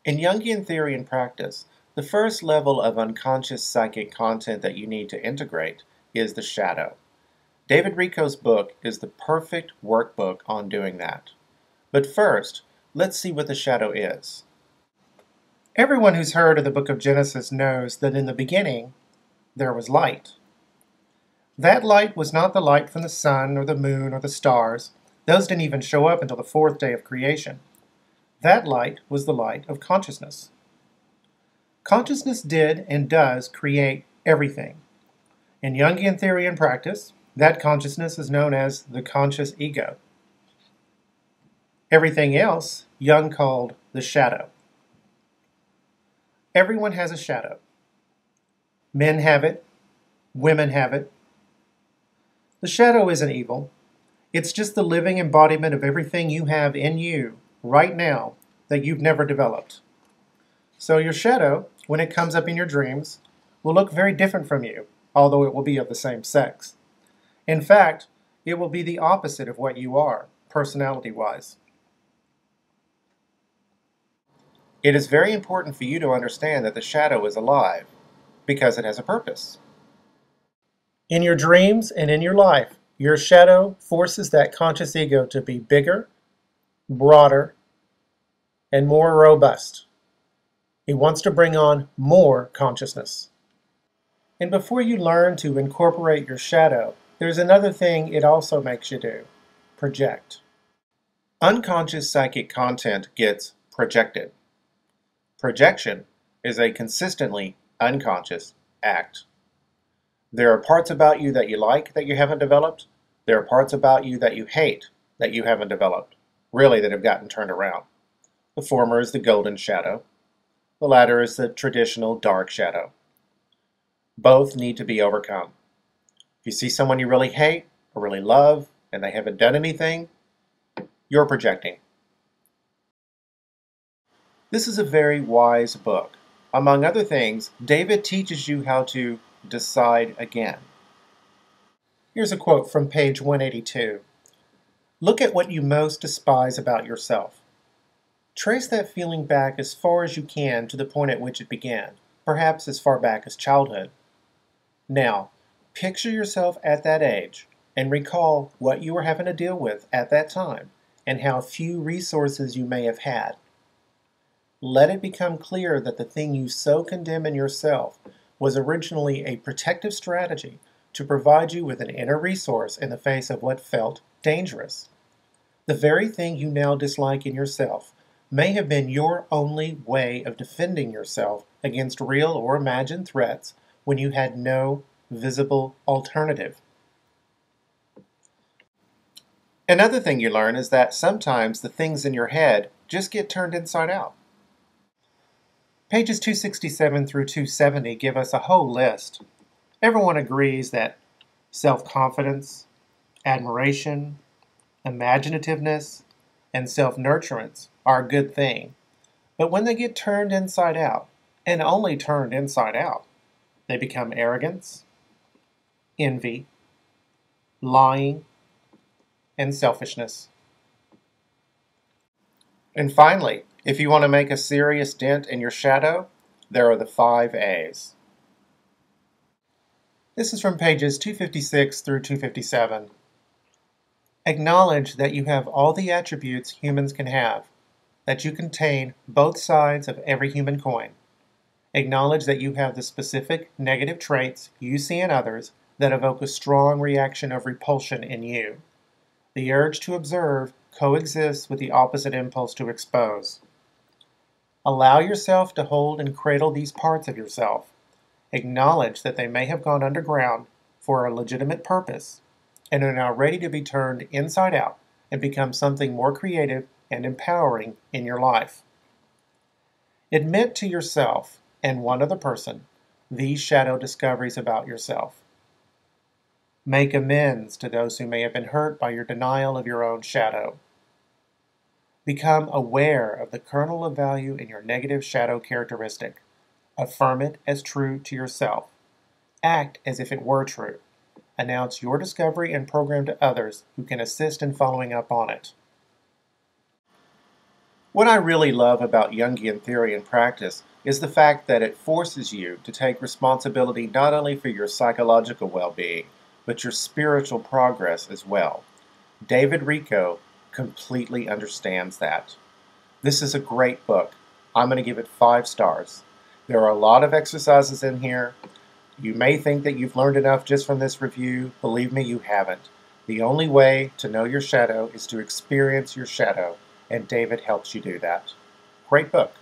In Jungian theory and practice, the first level of unconscious psychic content that you need to integrate is the shadow. David Richo's book is the perfect workbook on doing that. But first, let's see what the shadow is. Everyone who's heard of the book of Genesis knows that in the beginning, there was light. That light was not the light from the sun or the moon or the stars. Those didn't even show up until the fourth day of creation. That light was the light of consciousness. Consciousness did and does create everything. In Jungian theory and practice, that consciousness is known as the conscious ego. Everything else, Jung called the shadow. Everyone has a shadow. Men have it. Women have it. The shadow isn't evil. It's just the living embodiment of everything you have in you right now that you've never developed. So your shadow, when it comes up in your dreams, will look very different from you, although it will be of the same sex. In fact, it will be the opposite of what you are, personality-wise. It is very important for you to understand that the shadow is alive, because it has a purpose. In your dreams and in your life, your shadow forces that conscious ego to be bigger, broader, and more robust. It wants to bring on more consciousness. And before you learn to incorporate your shadow, there's another thing it also makes you do: project. Unconscious psychic content gets projected. Projection is a consistently unconscious act. There are parts about you that you like that you haven't developed. There are parts about you that you hate that you haven't developed, really that have gotten turned around. The former is the golden shadow. The latter is the traditional dark shadow. Both need to be overcome. If you see someone you really hate or really love and they haven't done anything, you're projecting. This is a very wise book. Among other things, David teaches you how to decide again. Here's a quote from page 182. Look at what you most despise about yourself. Trace that feeling back as far as you can to the point at which it began, perhaps as far back as childhood. Now, picture yourself at that age and recall what you were having to deal with at that time and how few resources you may have had. Let it become clear that the thing you so condemn in yourself was originally a protective strategy to provide you with an inner resource in the face of what felt dangerous. The very thing you now dislike in yourself may have been your only way of defending yourself against real or imagined threats when you had no visible alternative. Another thing you learn is that sometimes the things in your head just get turned inside out. Pages 267 through 270 give us a whole list. Everyone agrees that self-confidence, admiration, imaginativeness, and self-nurturance are a good thing. But when they get turned inside out, and only turned inside out, they become arrogance, envy, lying, and selfishness. And finally, if you want to make a serious dent in your shadow, there are the 5 A's. This is from pages 256 through 257. Acknowledge that you have all the attributes humans can have, that you contain both sides of every human coin. Acknowledge that you have the specific negative traits you see in others that evoke a strong reaction of repulsion in you. The urge to observe coexists with the opposite impulse to expose. Allow yourself to hold and cradle these parts of yourself. Acknowledge that they may have gone underground for a legitimate purpose and are now ready to be turned inside out and become something more creative and empowering in your life. Admit to yourself and one other person these shadow discoveries about yourself. Make amends to those who may have been hurt by your denial of your own shadow. Become aware of the kernel of value in your negative shadow characteristic. Affirm it as true to yourself. Act as if it were true. Announce your discovery and program to others who can assist in following up on it. What I really love about Jungian theory and practice is the fact that it forces you to take responsibility not only for your psychological well-being, but your spiritual progress as well. David Richo completely understands that. This is a great book. I'm going to give it 5 stars. There are a lot of exercises in here. You may think that you've learned enough just from this review. Believe me, you haven't. The only way to know your shadow is to experience your shadow, and David helps you do that. Great book.